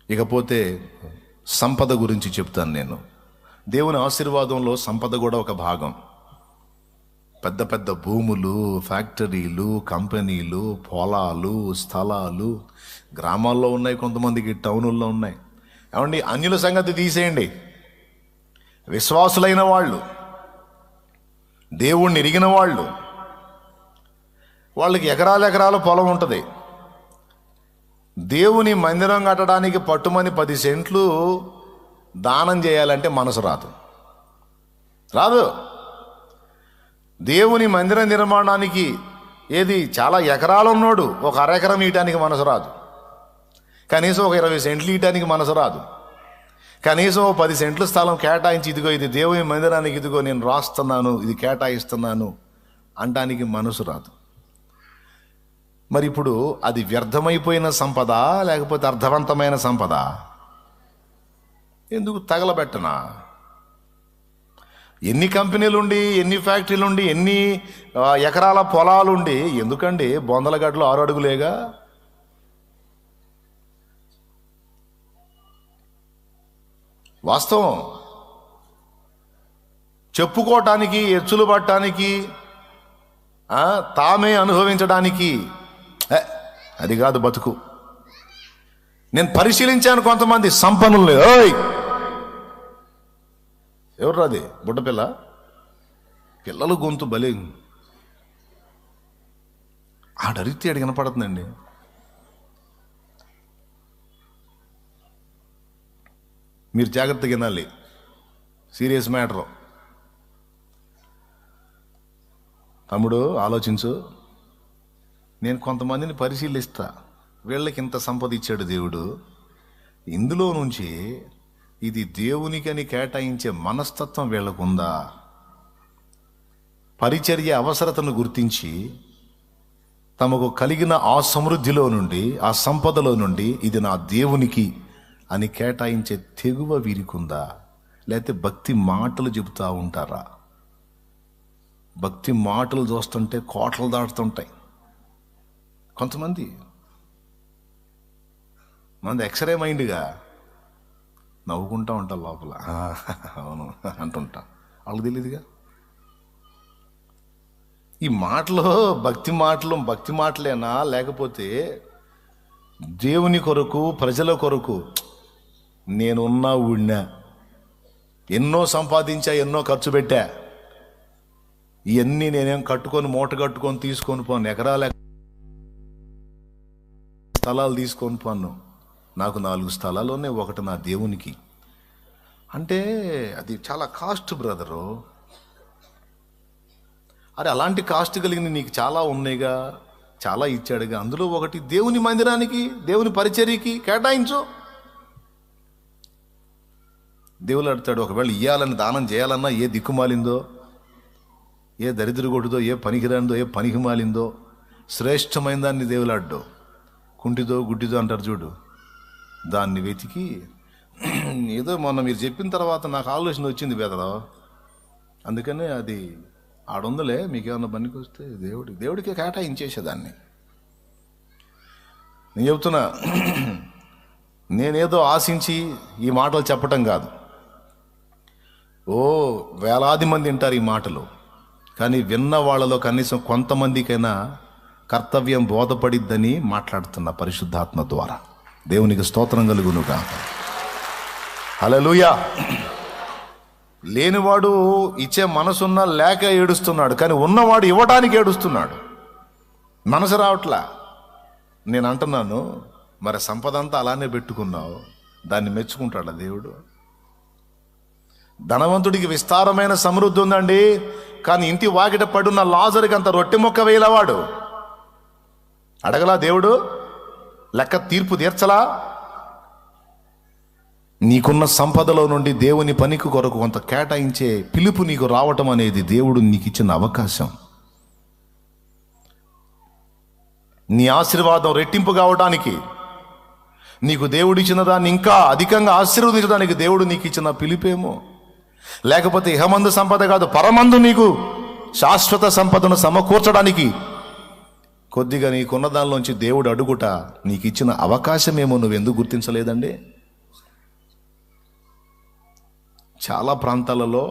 ఇకపోతే సంపద గురించి చెప్తాను నేను. దేవుని ఆశీర్వాదంలో సంపద కూడా ఒక భాగం. పెద్ద పెద్ద భూములు, ఫ్యాక్టరీలు, కంపెనీలు, పొలాలు, స్థలాలు గ్రామాల్లో ఉన్నాయి, కొంతమందికి టౌనుల్లో ఉన్నాయి. ఏమండి, అన్యుల సంగతి తీసేయండి. విశ్వాసులైన వాళ్ళు, దేవుణ్ణి ఎరిగిన వాళ్ళు, వాళ్ళకి ఎకరాల పొలం ఉంటుంది. దేవుని మందిరం కట్టడానికి పట్టుమని 10 సెంట్లు దానం చేయాలంటే మనసు రాదు. దేవుని మందిర నిర్మాణానికి చాలా ఎకరాలు ఉన్నోడు ఒక అరెకరం ఇయటానికి మనసు రాదు. కనీసం ఒక 20 సెంట్లు ఇయటానికి మనసు రాదు. కనీసం 10 సెంట్ల స్థలం కేటాయించి, ఇదిగో ఇది దేవుని మందిరానికి, ఇదిగో నేను రాస్తున్నాను, ఇది కేటాయిస్తున్నాను అంటానికి మనసు రాదు. మరి ఇప్పుడు అది వ్యర్థమైపోయిన సంపద లేకపోతే అర్థవంతమైన సంపద? ఎందుకు తగలబెట్టనా? ఎన్ని కంపెనీలుండి, ఎన్ని ఫ్యాక్టరీలుండి, ఎన్ని ఎకరాల పొలాలుండి ఎందుకండి బొందలగడ్డలు 6 అడుగులేగా? వాస్తవం. చెప్పుకోవటానికి, ఎచ్చులు పట్టడానికి, తామే అనుభవించడానికి అది కాదు బతుకు. నేను పరిశీలించాను కొంతమంది సంపన్నులు. ఎవరు అది? బుడ్డపిల్ల పిల్లలు గొంతు బలి ఆడరిత్తి అడిగి వినపడుతుందండి. మీరు జాగ్రత్తగా వినాలి, సీరియస్ మ్యాటర్. తమ్ముడు ఆలోచించు. నేను కొంతమందిని పరిశీలిస్తా, వీళ్ళకి ఇంత సంపద ఇచ్చాడు దేవుడు, ఇందులో నుంచి ఇది దేవునికని కేటాయించే మనస్తత్వం వీళ్ళకుందా? పరిచర్య అవసరతను గుర్తించి తమకు కలిగిన ఆ సమృద్ధిలో నుండి, ఆ సంపదలో నుండి ఇది నా దేవునికి అని కేటాయించే తెగువ వీరికుందా? లేకపోతే భక్తి మాటలు చెబుతూ ఉంటారా? భక్తి మాటలు చూస్తుంటే కోటలు దాటుతుంటాయి. కొంతమంది మంది ఎక్స్రే మైండ్గా నవ్వుకుంటా ఉంటారు లోపల, అవును అంటుంటా. వాళ్ళకి తెలియదుగా ఈ మాటలు భక్తి మాటలేనా, లేకపోతే దేవుని కొరకు, ప్రజల కొరకు నేనున్నా ఊడినా, ఎన్నో సంపాదించా, ఎన్నో ఖర్చు పెట్టా, ఇవన్నీ నేనేం కట్టుకొని మూట కట్టుకొని తీసుకొని పోను, ఎకరాల స్థలాలు తీసుకొని పోను, నాకు 4 స్థలాల్లోనే ఒకటి నా దేవునికి అంటే అది చాలా కాస్ట్ బ్రదరు. అరే అలాంటి కాస్ట్ కలిగిన నీకు చాలా ఉన్నాయిగా, చాలా ఇచ్చాడుగా, అందులో ఒకటి దేవుని మందిరానికి, దేవుని పరిచర్యకి కేటాయించు. దేవుడు అడుగుతాడు, ఒకవేళ ఇయ్యాలని దానం చేయాలన్నా ఏ దిక్కుమాలిందో, ఏ దరిద్రగొడ్డుదో, ఏ పనికిరానిదో, ఏ పనికి మాలిందో శ్రేష్టమైన దాన్ని దేవులాడ్డో, కుంటిదో గుడ్డిదో అంటారు చూడు, దాన్ని వెతికి ఏదో మొన్న మీరు చెప్పిన తర్వాత నాకు ఆలోచన వచ్చింది బెదరా, అందుకనే అది ఆడుందలే, మీకేమన్నా పనికి వస్తే దేవుడికి కేటాయించేసేదాన్ని. నేను చెప్తున్నా, నేనేదో ఆశించి ఈ మాటలు చెప్పటం కాదు. వేలాది మంది వింటారు ఈ మాటలు, కానీ విన్న వాళ్ళలో కనీసం కొంతమందికైనా కర్తవ్యం బోధపడిద్దని మాట్లాడుతున్న పరిశుద్ధాత్మ ద్వారా. దేవునికి స్తోత్రం కలుగునుగా. హల్లెలూయా. లేనివాడు ఇచ్చే మనసున్నా లేక ఏడుస్తున్నాడు, కానీ ఉన్నవాడు ఇవ్వడానికి ఏడుస్తున్నాడు. మనసు రావట్లా. నేను అంటున్నాను, మరి సంపద అంతా అలానే పెట్టుకున్నావు, దాన్ని మెచ్చుకుంటాడా దేవుడు? ధనవంతుడికి విస్తారమైన సమృద్ధి ఉందండి, కానీ ఇంటి వాకిట పడున్న లాజరుకి అంత రొట్టె మొక్క వేయలేవాడు. అడగలా దేవుడు? లెక్క తీర్పు తీర్చలా? నీకున్న సంపదలో నుండి దేవుని పనికి కొరకు కొంత కేటాయించే పిలుపు నీకు రావటం అనేది దేవుడు నీకు ఇచ్చిన అవకాశం. నీ ఆశీర్వాదం రెట్టింపు కావడానికి, నీకు దేవుడిచ్చిన దాన్ని ఇంకా అధికంగా ఆశీర్వదించడానికి దేవుడు నీకు ఇచ్చిన పిలుపేమో. లేకపోతే ఇహమందు సంపద కాదు, పరమందు నీకు శాశ్వత సంపదను సమకూర్చడానికి కొద్దిగా నీకున్న దానిలోంచి దేవుడు అడుగుట నీకు ఇచ్చిన అవకాశమేమో నువ్వెందుకు గుర్తించలేదండి? చాలా ప్రాంతాలలో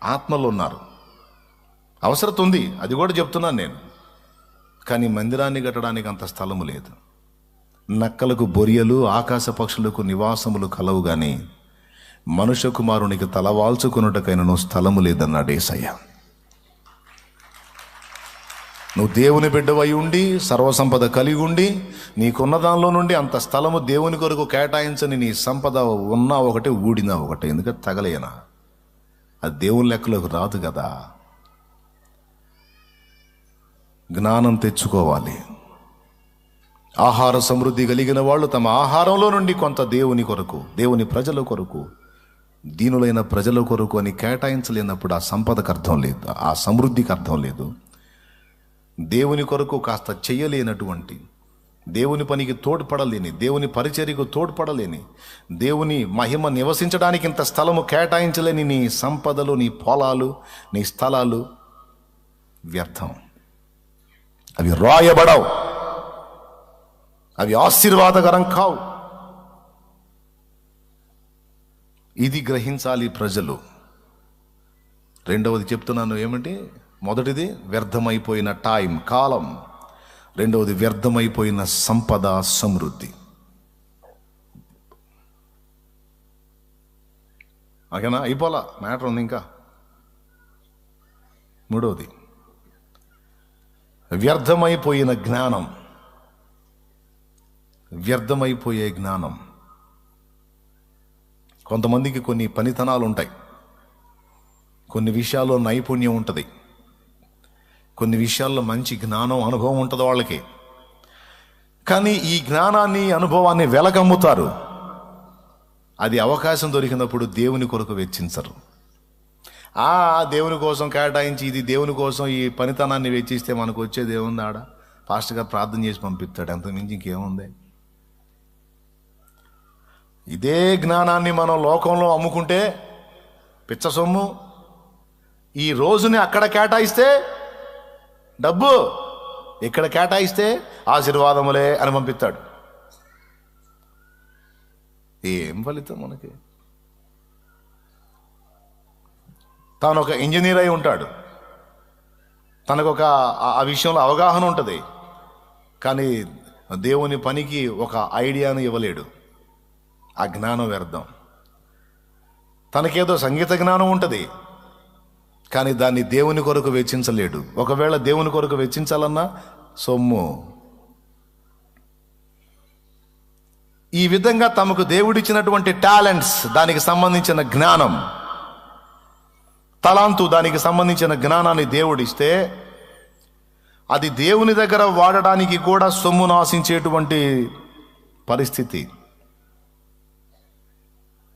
ఆత్మలు ఉన్నారు. అవసరం ఉంది, అది కూడా చెప్తున్నాను నేను. కానీ మందిరాన్ని కట్టడానికి అంత స్థలము లేదు. నక్కలకు బొరియలు, ఆకాశ పక్షులకు నివాసములు కలవు గాని మనుష్య కుమారునికి తలవాల్చుకున్నటకైనను స్థలము లేదన్నాడు యేసయ్య. నువ్వు దేవుని బిడ్డవై ఉండి సర్వసంపద కలిగి ఉండి నీకున్న దానిలో నుండి అంత స్థలము దేవుని కొరకు కేటాయించని నీ సంపద ఉన్నా ఒకటే, ఊడినా ఒకటే. ఎందుకంటే తగలేనా, అది దేవుని లెక్కలోకి రాదు కదా. జ్ఞానం తెచ్చుకోవాలి. ఆహార సమృద్ధి కలిగిన వాళ్ళు తమ ఆహారంలో నుండి కొంత దేవుని కొరకు, దేవుని ప్రజల కొరకు, దీనులైన ప్రజల కొరకు అని కేటాయించలేనప్పుడు ఆ సంపదకు అర్థం లేదు, ఆ సమృద్ధికి అర్థం లేదు. దేవుని కొరకు కాస్త చెయ్యలేనటువంటి, దేవుని పనికి తోడ్పడలేని, దేవుని పరిచర్యకు తోడ్పడలేని, దేవుని మహిమ నివసించడానికి ఇంత స్థలము కేటాయించలేని నీ సంపదలు, నీ పొలాలు, నీ స్థలాలు వ్యర్థం. అవి రాయబడవు, అవి ఆశీర్వాదకరం కావు. ఇది గ్రహించాలి ప్రజలు. రెండవది చెప్తున్నాను ఏమిటి? మొదటిది వ్యర్థమైపోయిన టైం, కాలం. రెండవది వ్యర్థమైపోయిన సంపద, సమృద్ధి. ఓకేనా? అయిపోలా, మ్యాటర్ ఉంది ఇంకా. మూడవది వ్యర్థమైపోయిన జ్ఞానం. వ్యర్థమైపోయే జ్ఞానం. కొంతమందికి కొన్ని పనితనాలు ఉంటాయి, కొన్ని విషయాల్లో నైపుణ్యం ఉంటుంది, కొన్ని విషయాల్లో మంచి జ్ఞానం, అనుభవం ఉంటుంది వాళ్ళకి. కానీ ఈ జ్ఞానాన్ని, అనుభవాన్ని వెలగమ్ముతారు. అది అవకాశం దొరికినప్పుడు దేవుని కొరకు వెచ్చించరు. దేవుని కోసం కేటాయించి, ఇది దేవుని కోసం ఈ పనితనాన్ని వెచ్చిస్తే మనకు వచ్చేది ఏముంది? ఆడ పాస్టర్ గారు ప్రార్థన చేసి పంపిస్తాడు, అంతకుమించి ఇంకేముంది? ఇదే జ్ఞానాన్ని మనం లోకంలో అమ్ముకుంటే పిచ్చ సొమ్ము. ఈ రోజుని అక్కడ కేటాయిస్తే డబ్బు, ఇక్కడ కేటాయిస్తే ఆశీర్వాదములే అని పంపిస్తాడు. ఏం ఫలితం మనకి? తాను ఒక ఇంజనీర్ అయి ఉంటాడు, తనకు ఒక ఆ విషయంలో అవగాహన ఉంటుంది, కానీ దేవుని పనికి ఒక ఐడియాను ఇవ్వలేడు. ఆ జ్ఞానం వ్యర్థం. తనకేదో సంగీత జ్ఞానం ఉంటుంది, కానీ దాన్ని దేవుని కొరకు వెచ్చించలేడు. ఒకవేళ దేవుని కొరకు వెచ్చించాలన్నా సొమ్ము. ఈ విధంగా తమకు దేవుడిచ్చినటువంటి టాలెంట్స్, దానికి సంబంధించిన జ్ఞానం, తలాంతు, దానికి సంబంధించిన జ్ఞానాన్ని దేవుడిస్తే అది దేవుని దగ్గర వాడడానికి కూడా సొమ్మును ఆశించేటువంటి పరిస్థితి.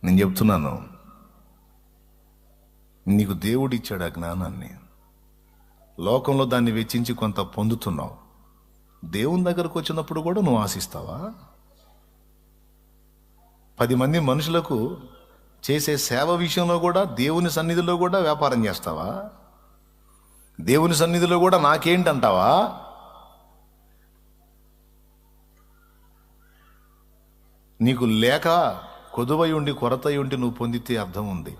నేను చెప్తున్నాను, నీకు దేవుడిచ్చాడు ఆ జ్ఞానాన్ని, లోకంలో దాన్ని వెచ్చించి కొంత పొందుతున్నావు. దేవుని దగ్గరకు వచ్చినప్పుడు కూడా నువ్వు ఆశిస్తావా? 10 మంది మనుషులకు చేసే సేవ విషయంలో కూడా, దేవుని సన్నిధిలో కూడా వ్యాపారం చేస్తావా? దేవుని సన్నిధిలో కూడా నాకేంటంటావా? నీకు లేక కొదువై ఉండి, కొరతై ఉండి నువ్వు పొందితే అర్థం ఉంది.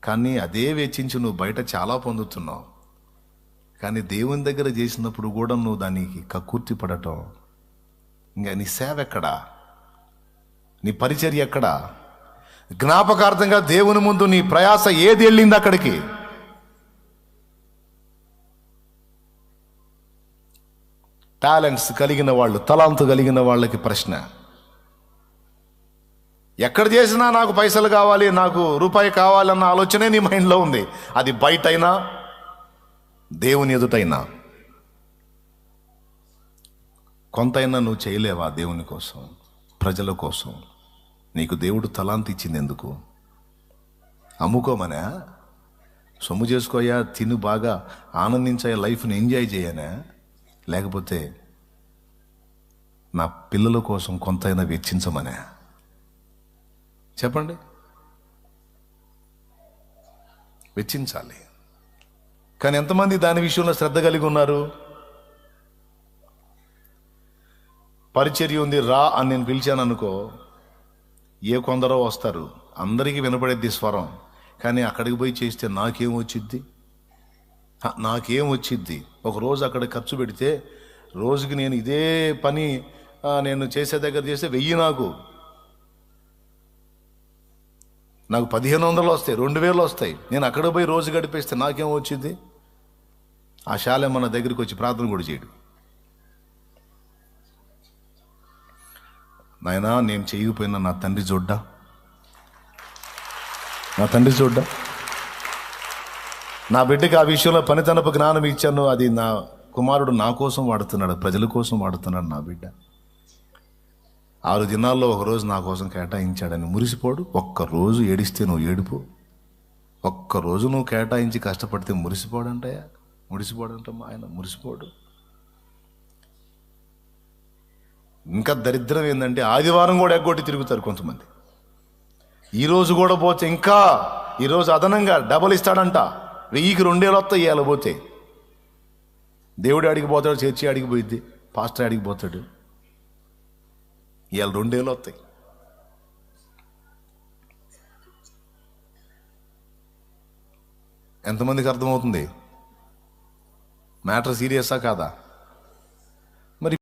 కానీ అదే వెచ్చించి నువ్వు బయట చాలా పొందుతున్నావు. కానీ దేవుని దగ్గర చేసినప్పుడు కూడా నువ్వు దానికి కక్కుర్తి పడటం. ఇంకా నీ సేవ ఎక్కడా? నీ పరిచర్య ఎక్కడా? జ్ఞాపకార్థంగా దేవుని ముందు నీ ప్రయాస ఏది వెళ్ళింది అక్కడికి? టాలెంట్స్ కలిగిన వాళ్ళు, తలాంతు కలిగిన వాళ్ళకి ప్రశ్న, ఎక్కడ చేసినా నాకు పైసలు కావాలి, నాకు రూపాయి కావాలన్న ఆలోచనే నీ మైండ్లో ఉంది. అది బయటైనా దేవుని ఎదుటైనా. కొంతైనా నువ్వు చేయలేవా దేవుని కోసం, ప్రజల కోసం? నీకు దేవుడు తలాంతి ఇచ్చింది ఎందుకు? అమ్ముకోమనా? సొమ్ము చేసుకోయా, తిను, బాగా ఆనందించాయా, లైఫ్ని ఎంజాయ్ చేయనా? లేకపోతే నా పిల్లల కోసం కొంతైనా వెచ్చించమనా? చెప్పండి. వెచ్చించాలి. కానీ ఎంతమంది దాని విషయంలో శ్రద్ధ కలిగి ఉన్నారు? పరిచర్య ఉంది రా అని నేను పిలిచాను అనుకో, ఏ కొందరో వస్తారు, అందరికీ వినపడేది స్వరం. కానీ అక్కడికి పోయి చేస్తే నాకేం వచ్చిద్ది? ఒకరోజు అక్కడ ఖర్చు పెడితే రోజుకి నేను ఇదే పని నేను చేసే దగ్గర చేస్తే 1000 నాకు 1500 వస్తాయి, 2000 వస్తాయి. నేను అక్కడ పోయి రోజు గడిపేస్తే నాకేం వచ్చింది? ఆ శాలెం మన దగ్గరికి వచ్చి ప్రార్థన కూడా చేయడు. నాయనా, నేను చేయకపోయినా నా తండ్రి చూడ్డా, నా బిడ్డకి ఆ విషయంలో పనితనపు జ్ఞానం ఇచ్చాను. అది నా కుమారుడు నా కోసం వాడుతున్నాడు, ప్రజల కోసం వాడుతున్నాడు. నా బిడ్డ 6 దినాల్లో ఒకరోజు నా కోసం కేటాయించాడని మురిసిపోడు. ఒక్కరోజు ఏడిస్తే నువ్వు ఏడుపు, ఒక్కరోజు నువ్వు కేటాయించి కష్టపడితే మురిసిపోడంటమ్మా ఆయన, మురిసిపోడు. ఇంకా దరిద్రం ఏంటంటే ఆదివారం కూడా ఎగ్గొట్టి తిరుగుతారు కొంతమంది. ఈరోజు కూడా పోతే ఇంకా ఈరోజు అదనంగా డబల్ ఇస్తాడంట. 1000కి 2000 వస్తాయి ఇవాళ పోతే. దేవుడు అడిగి పోతాడు, చర్చి అడిగి పోయిద్ది, పాస్టర్ అడిగి పోతాడు. ఇవాళ 2000 వస్తాయి. ఎంతమందికి అర్థమవుతుంది మ్యాటర్ సీరియస్సా కాదా?